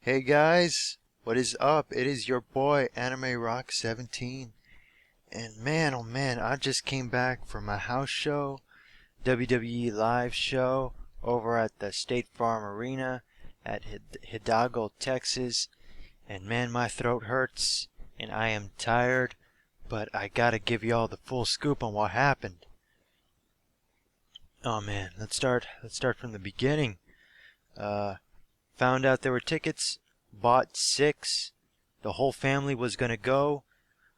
Hey guys, what is up? It is your boy Anime Rock 17. And man, oh man, I just came back from a house show, WWE live show over at the State Farm Arena at Hidalgo, Texas. And man, my throat hurts and I am tired, but I gotta give y'all the full scoop on what happened. Oh man, let's start from the beginning. Uh Found out there were tickets, bought 6. The whole family was going to go.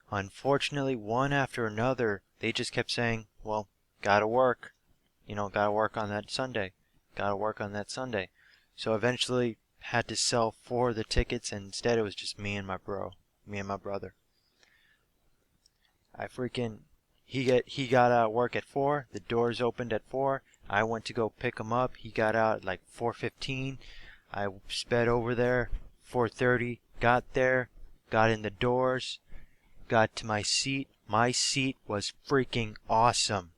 Unfortunately, one after another, they just kept saying, well, gotta work. Gotta work on that Sunday. Gotta work on that Sunday. So eventually had to sell 4 of the tickets, and instead it was just me and my brother. I freaking, he got out of work at 4. The doors opened at 4. I went to go pick him up. He got out at like 4:15. I sped over there, 4:30, got there, got in the doors, got to my seat. My seat was freaking awesome.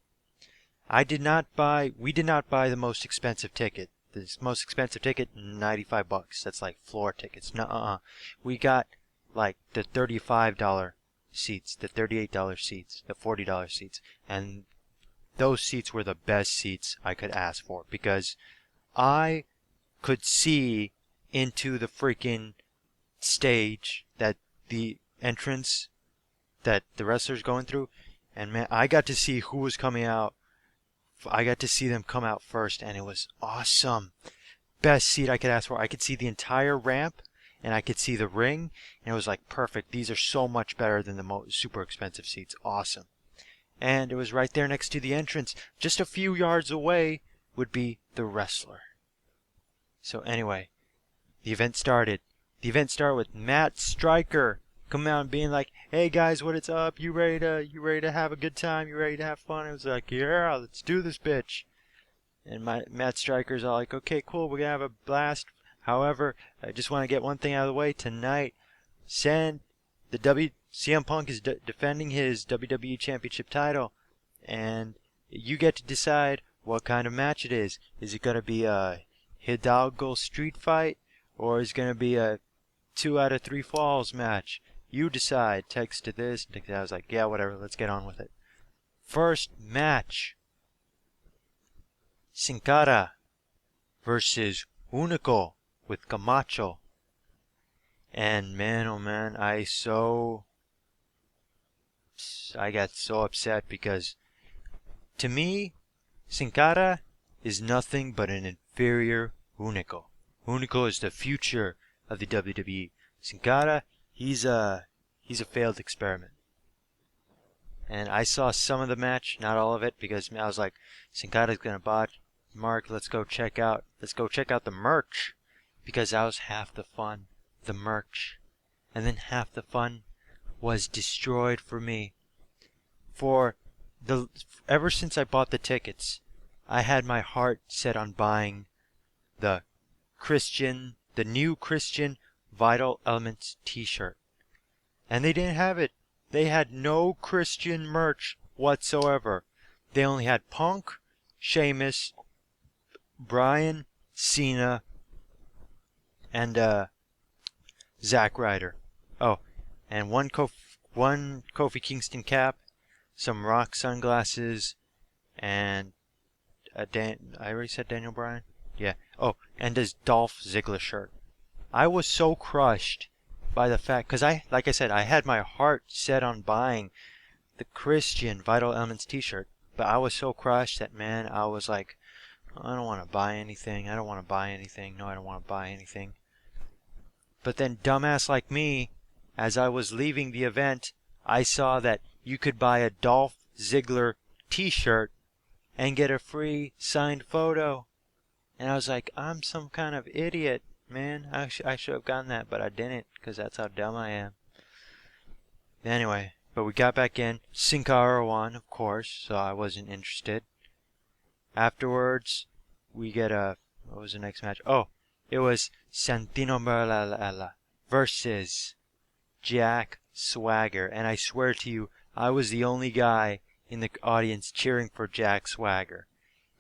We did not buy the most expensive ticket. The most expensive ticket, $95. That's like floor tickets. Nuh-uh. We got like the $35 seats, the $38 seats, the $40 seats. And those seats were the best seats I could ask for because I could see into the freaking stage that the entrance that the wrestlers going through, and man, I got to see who was coming out. I got to see them come out first, and it was awesome. Best seat I could ask for. I could see the entire ramp, and I could see the ring, and it was like perfect. These are so much better than the super expensive seats. Awesome. And it was right there next to the entrance. Just a few yards away would be the wrestler. So anyway, the event started. The event started with Matt Striker coming out and being like, "Hey guys, what is up? You ready to have a good time? You ready to have fun?" It was like, "Yeah, let's do this, bitch." And Matt Striker's all like, "Okay, cool, we're gonna have a blast. However, I just want to get one thing out of the way tonight. CM Punk is defending his WWE Championship title, and you get to decide what kind of match it is. Is it gonna be a Hidalgo street fight, or is it going to be a 2 out of 3 falls match? You decide." Text to this. I was like, yeah, whatever, let's get on with it. First match. Sin Cara versus Unico with Camacho. And man, oh man, I got so upset because to me, Sin Cara is nothing but an inferior Unico. Unico is the future of the WWE. Sin Cara, he's a failed experiment. And I saw some of the match, not all of it, because I was like, Sin Cara's gonna botch. Mark, let's go check out the merch, because that was half the fun, the merch. And then half the fun was destroyed for me. Ever since I bought the tickets, I had my heart set on buying the new Christian Vital Elements t-shirt. And they didn't have it. They had no Christian merch whatsoever. They only had Punk, Sheamus, Bryan, Cena, and Zack Ryder. Oh, and one Kofi Kingston cap, some Rock sunglasses, and I already said Daniel Bryan? Yeah. Oh, and his Dolph Ziggler shirt. I was so crushed by the fact, because like I said, I had my heart set on buying the Christian Vital Elements t-shirt, but I was so crushed that, man, I was like, I don't want to buy anything. I don't want to buy anything. No, I don't want to buy anything. But then, dumbass like me, as I was leaving the event, I saw that you could buy a Dolph Ziggler t-shirt and get a free signed photo. And I was like, I'm some kind of idiot, man. I should have gotten that, but I didn't, because that's how dumb I am. Anyway, but we got back in. Sin Cara won, of course, so I wasn't interested. Afterwards, we get what was the next match? Oh, it was Santino Marella versus Jack Swagger. And I swear to you, I was the only guy in the audience cheering for Jack Swagger.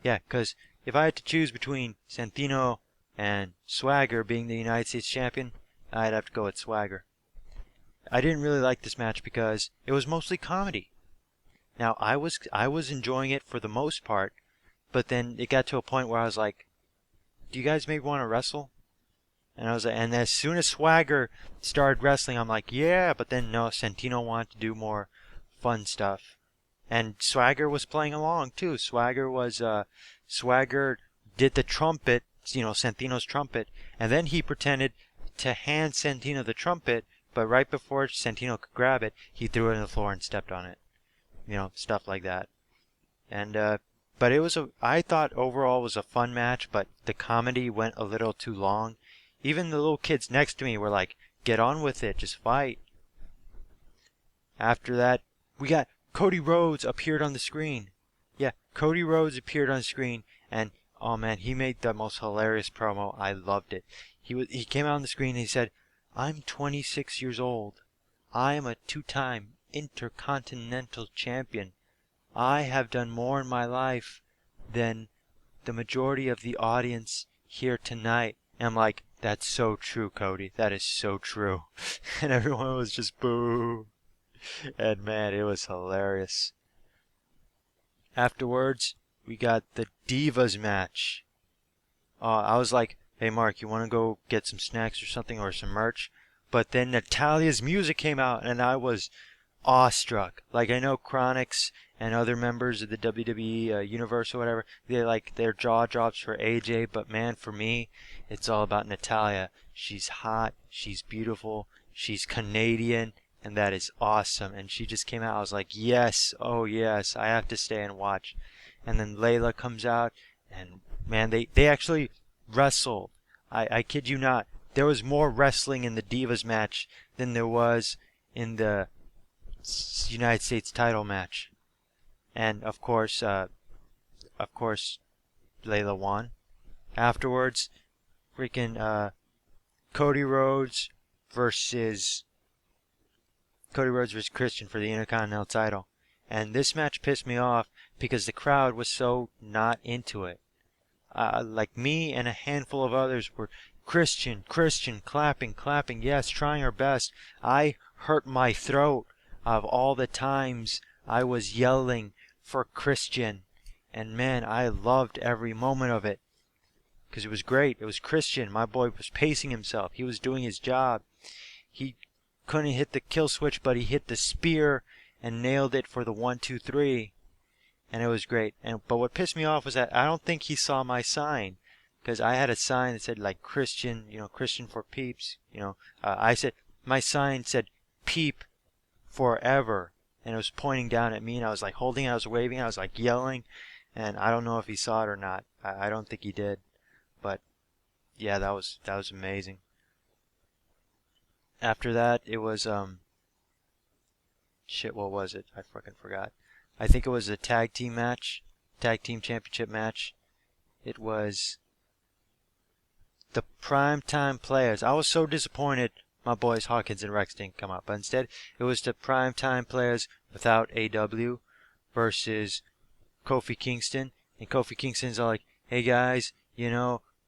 Yeah, because if I had to choose between Santino And Swagger being the United States champion, I'd have to go with Swagger. I didn't really like this match because it was mostly comedy. Now I was enjoying it for the most part, but then it got to a point where I was like, "Do you guys maybe want to wrestle?" And I was like, and as soon as Swagger started wrestling, I'm like, "Yeah," but then no, Santino wanted to do more fun stuff, and Swagger was playing along too. Swagger did the trumpet, Santino's trumpet, and then he pretended to hand Santino the trumpet, but right before Santino could grab it, he threw it on the floor and stepped on it. Stuff like that. And but I thought overall it was a fun match, but the comedy went a little too long. Even the little kids next to me were like, "Get on with it, just fight." After that, we got Cody Rhodes appeared on the screen. Yeah, Cody Rhodes appeared on the screen, and oh man, he made the most hilarious promo. I loved it. He came out on the screen and he said, "I'm 26 years old. I am a two-time Intercontinental Champion. I have done more in my life than the majority of the audience here tonight." And I'm like, "That's so true, Cody. That is so true." And everyone was just boo. And man, it was hilarious. Afterwards, we got the Divas match. I was like, "Hey Mark, you want to go get some snacks or something or some merch?" But then Natalia's music came out and I was awestruck. Like, I know Chronix and other members of the WWE universe or whatever, they like their jaw drops for AJ, but man, for me, it's all about Natalya. She's hot, she's beautiful, she's Canadian, and that is awesome. And she just came out. I was like, yes, oh yes, I have to stay and watch. And then Layla comes out, and man, they actually wrestled. I kid you not. There was more wrestling in the Divas match than there was in the United States title match. And of course, Layla won. Afterwards, freaking Cody Rhodes versus Christian for the Intercontinental title. And this match pissed me off because the crowd was so not into it. Like me and a handful of others were Christian, clapping, yes, trying our best. I hurt my throat of all the times I was yelling for Christian. And man, I loved every moment of it. Because it was great. It was Christian. My boy was pacing himself. He was doing his job. He couldn't hit the kill switch, but he hit the spear and nailed it for the 1-2-3. And it was great. But what pissed me off was that I don't think he saw my sign. Because I had a sign that said like Christian, Christian for peeps. My sign said peep forever. And it was pointing down at me, and I was like holding it, I was waving, I was like yelling. And I don't know if he saw it or not. I don't think he did. But yeah, that was amazing. After that, it was what was it? I fucking forgot. I think it was a tag team championship match. It was the Primetime Players. I was so disappointed my boys Hawkins and Reks didn't come up, but instead it was the Primetime Players without AW versus Kofi Kingston. And Kofi Kingston's all like, "Hey guys,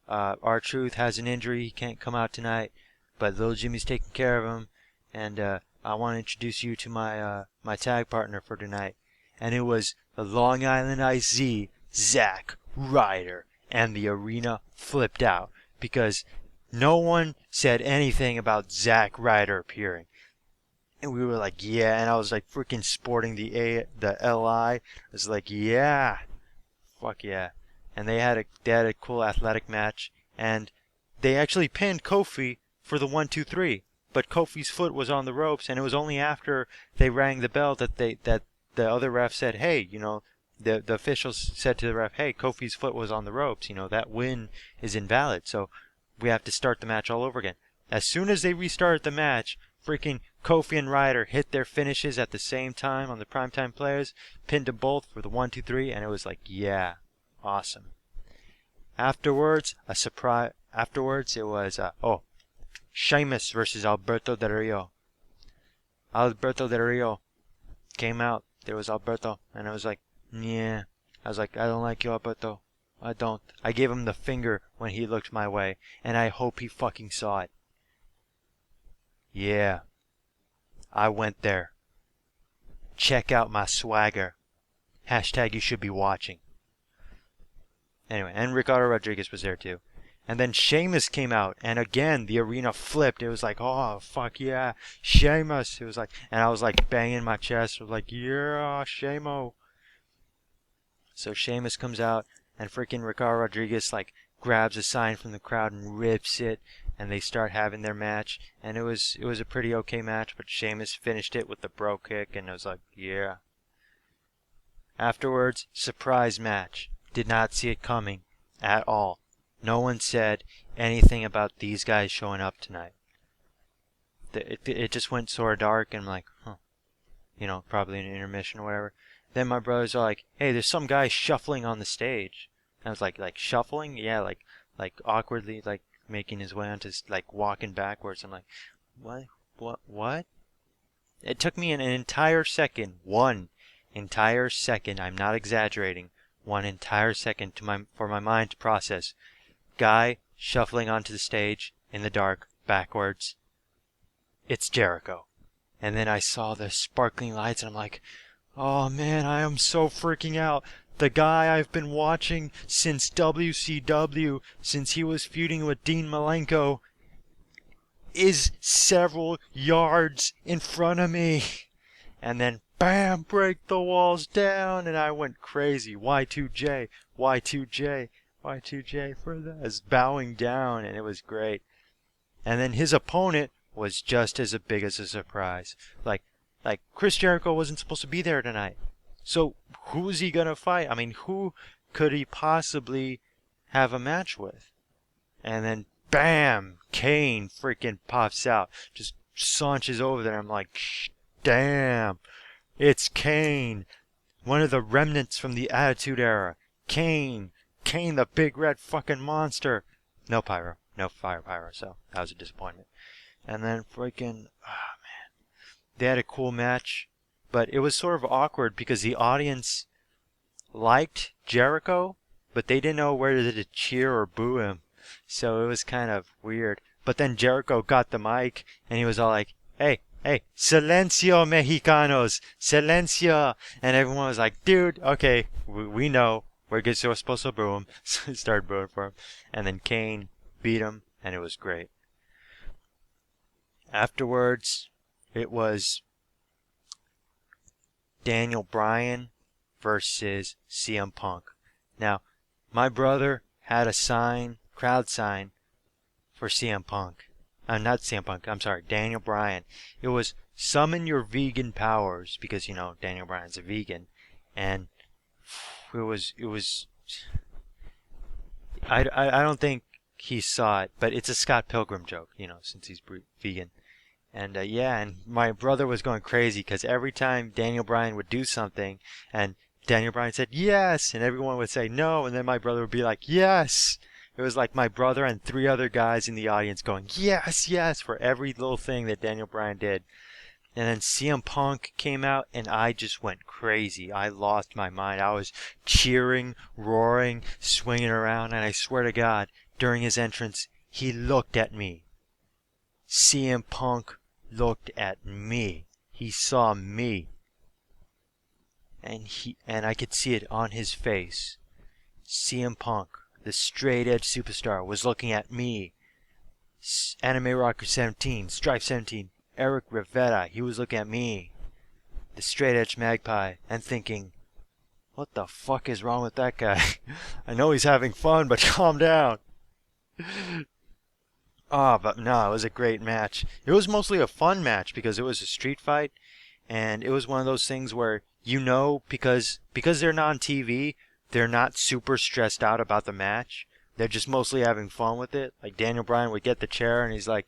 R-Truth has an injury, he can't come out tonight, but Little Jimmy's taking care of him, and I want to introduce you to my tag partner for tonight." And it was the Long Island IZ, Zack Ryder, and the arena flipped out because no one said anything about Zack Ryder appearing. And we were like, yeah, and I was like freaking sporting the LI. I was like, yeah, fuck yeah. And they had a cool athletic match, and they actually pinned Kofi for the 1-2-3. But Kofi's foot was on the ropes, and it was only after they rang the bell that the other ref said, "Hey, the officials said to the ref, 'Hey, Kofi's foot was on the ropes. That win is invalid. So we have to start the match all over again.'" As soon as they restarted the match, freaking Kofi and Ryder hit their finishes at the same time on the Primetime Players, pinned them both for the 1-2-3, and it was like, yeah, awesome. Afterwards, it was Sheamus versus Alberto Del Rio. Alberto Del Rio came out. There was Alberto, and I was like, yeah. I was like, "I don't like you, Alberto." I don't. I gave him the finger when he looked my way, and I hope he fucking saw it. Yeah, I went there. Check out my swagger. Hashtag you should be watching. Anyway, and Ricardo Rodriguez was there too. And then Sheamus came out, and again the arena flipped. It was like, oh fuck yeah, Sheamus. It was like, and I was like banging my chest. I was like, yeah, Shamo. So Sheamus comes out, and freaking Ricardo Rodriguez like grabs a sign from the crowd and rips it, and they start having their match. And it was a pretty okay match, but Sheamus finished it with the bro kick, and I was like, yeah. Afterwards, surprise match. Did not see it coming at all. No one said anything about these guys showing up tonight. It just went sort of dark, and I'm like, huh. You know, probably an intermission or whatever. Then my brothers are like, hey, there's some guy shuffling on the stage. And I was like shuffling? Yeah, like awkwardly, like making his way onto, like walking backwards. I'm like, what? It took me an entire second, one entire second, I'm not exaggerating, one entire second for my mind to process. Guy shuffling onto the stage in the dark, backwards. It's Jericho. And then I saw the sparkling lights, and I'm like, oh man, I am so freaking out. The guy I've been watching since WCW, since he was feuding with Dean Malenko, is several yards in front of me. And then, bam, break the walls down, and I went crazy. Y2J, Y2J, Y2J for that. I was bowing down, and it was great. And then his opponent was just as big as a surprise. Like Chris Jericho wasn't supposed to be there tonight. So who's he gonna fight? I mean, who could he possibly have a match with? And then, bam, Kane freaking pops out. Just saunches over there. I'm like, damn, it's Kane. One of the remnants from the Attitude Era. Kane, the big red fucking monster. No pyro. No fire pyro, so that was a disappointment. And then freaking, man. They had a cool match, but it was sort of awkward because the audience liked Jericho, but they didn't know whether to cheer or boo him. So it was kind of weird. But then Jericho got the mic, and he was all like, hey, silencio, Mexicanos, silencio. And everyone was like, dude, okay, we know. We're supposed to boo him. So he started booing for him. And then Kane beat him, and it was great. Afterwards, it was Daniel Bryan versus CM Punk. Now, my brother had a crowd sign for CM Punk. Not CM Punk, I'm sorry, Daniel Bryan. It was summon your vegan powers, because, you know, Daniel Bryan's a vegan. And it was I don't think he saw it, but it's a Scott Pilgrim joke, you know, since he's vegan. And yeah, and my brother was going crazy because every time Daniel Bryan would do something and Daniel Bryan said yes, and everyone would say no, and then my brother would be like, yes. It was like my brother and 3 other guys in the audience going, yes, yes, for every little thing that Daniel Bryan did. And then CM Punk came out, and I just went crazy. I lost my mind. I was cheering, roaring, swinging around, and I swear to God, during his entrance, he looked at me. CM Punk looked at me. He saw me. And I could see it on his face. CM Punk, the straight edge superstar, was looking at me. Anime Rocker 17, Strife 17, Eric Rivera, he was looking at me, the straight edge magpie, and thinking, what the fuck is wrong with that guy? I know he's having fun, but calm down. But no, it was a great match. It was mostly a fun match because it was a street fight, and it was one of those things where, you know, because they're not on TV, they're not super stressed out about the match. They're just mostly having fun with it. Like Daniel Bryan would get the chair, and he's like,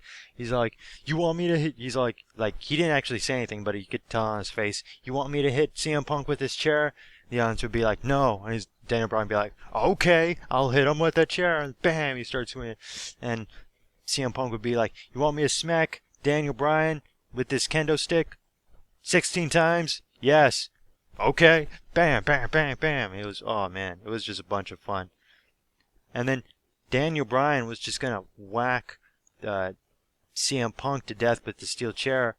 you want me to hit? He's like he didn't actually say anything, but you could tell on his face, you want me to hit CM Punk with this chair? The audience would be like, no, and Daniel Bryan would be like, okay, I'll hit him with that chair, and bam, he starts winning. And CM Punk would be like, you want me to smack Daniel Bryan with this kendo stick 16 times? Yes. Okay. Bam, bam, bam, bam. It was, oh man, it was just a bunch of fun. And then Daniel Bryan was just gonna whack uh, CM Punk to death with the steel chair,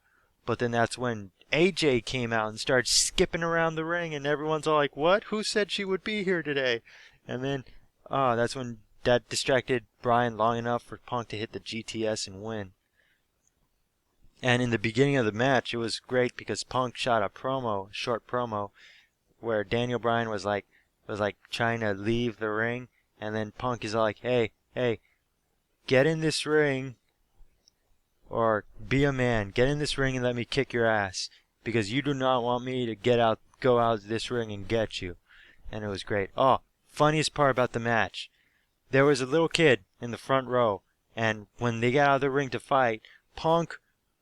but then that's when AJ came out and started skipping around the ring, and everyone's all like, "What? Who said she would be here today?" And then, that's when that distracted Bryan long enough for Punk to hit the GTS and win. And in the beginning of the match, it was great because Punk shot a short promo, where Daniel Bryan was like trying to leave the ring, and then Punk is all like, "Hey, hey, get in this ring, or be a man. Get in this ring and let me kick your ass, because you do not want me to go out of this ring and get you." And it was great. Oh, funniest part about the match. There was a little kid in the front row, and when they got out of the ring to fight, Punk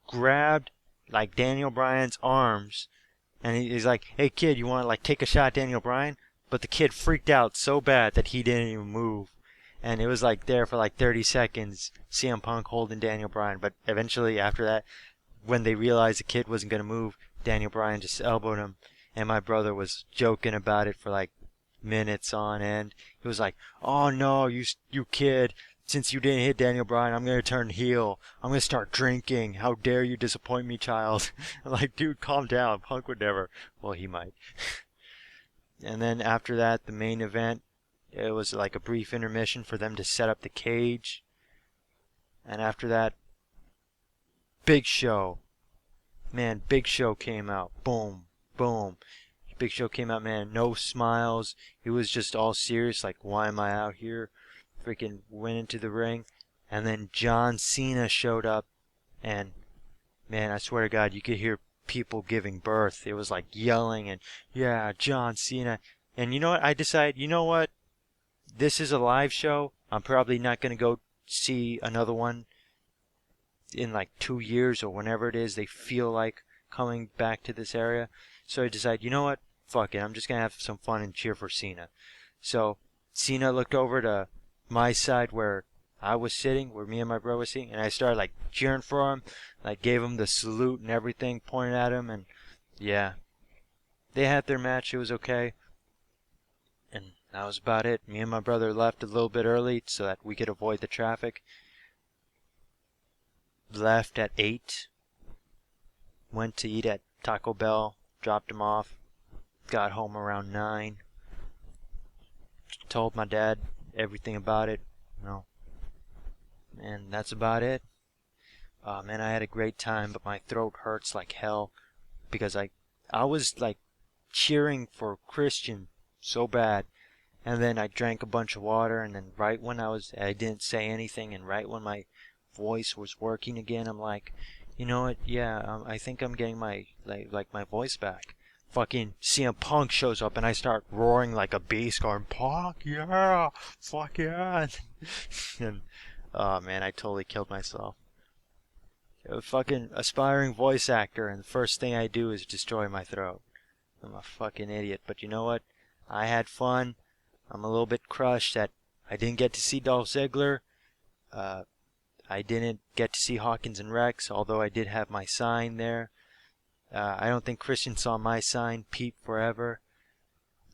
grabbed like Daniel Bryan's arms, and he's like, "Hey kid, you want to like take a shot at Daniel Bryan?" But the kid freaked out so bad that he didn't even move. And it was like there for like 30 seconds, CM Punk holding Daniel Bryan. But eventually after that, when they realized the kid wasn't going to move, Daniel Bryan just elbowed him. And my brother was joking about it for like minutes on end. He was like, "Oh no, you kid. Since you didn't hit Daniel Bryan, I'm going to turn heel. I'm going to start drinking. How dare you disappoint me, child?" I'm like, "Dude, calm down. Punk would never." Well, he might. And then after that, the main event, it was like a brief intermission for them to set up the cage. And after that, Big Show. Man, Big Show came out. Boom, boom. Big Show came out, man, no smiles. He was just all serious, like, "Why am I out here?" Freaking went into the ring. And then John Cena showed up. And, man, I swear to God, you could hear people giving birth. It was like yelling and, "Yeah, John Cena." And you know what? I decided, you know what? This is a live show. I'm probably not going to go see another one in like 2 years or whenever it is they feel like coming back to this area. So I decided, you know what? Fuck it. I'm just going to have some fun and cheer for Cena. So Cena looked over to my side where I was sitting, where me and my bro was sitting, and I started like cheering for him. I gave him the salute and everything, pointing at him, and yeah. They had their match. It was okay. And that was about it. Me and my brother left a little bit early so that we could avoid the traffic. Left at 8. Went to eat at Taco Bell. Dropped him off. Got home around 9. Told my dad everything about it. And that's about it. Man, I had a great time, but my throat hurts like hell because I was like cheering for Christian so bad. And then I drank a bunch of water, and then right when I didn't say anything, and right when my voice was working again, I'm like, you know what? Yeah, I think I'm getting my my voice back. Fucking CM Punk shows up, and I start roaring like a beast, going, "Punk, yeah, fuck yeah!" And oh man, I totally killed myself. A fucking aspiring voice actor, and the first thing I do is destroy my throat. I'm a fucking idiot, but you know what? I had fun. I'm a little bit crushed that I didn't get to see Dolph Ziggler. I didn't get to see Hawkins and Reks, although I did have my sign there. I don't think Christian saw my sign, Pete Forever.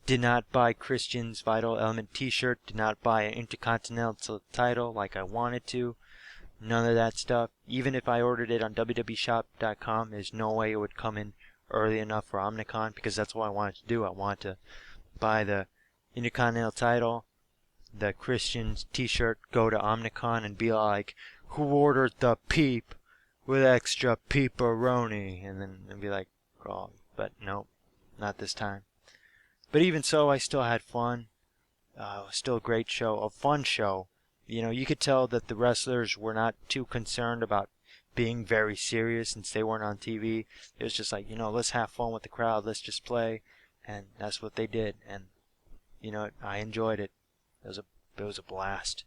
Did not buy Christian's Vital Element t-shirt. Did not buy an Intercontinental title like I wanted to. None of that stuff. Even if I ordered it on WWEshop.com, there's no way it would come in early enough for Omnicon, because that's what I wanted to do. I wanted to buy the Intercontinental title, the Christian's t-shirt, go to Omnicon and be like, "Who ordered the peep with extra pepperoni?" And then be like, "Oh," but nope, not this time. But even so, I still had fun. It was still a great show, a fun show. You know, you could tell that the wrestlers were not too concerned about being very serious since they weren't on TV. It was just like, let's have fun with the crowd, let's just play. And that's what they did. And, I enjoyed it. It was a blast.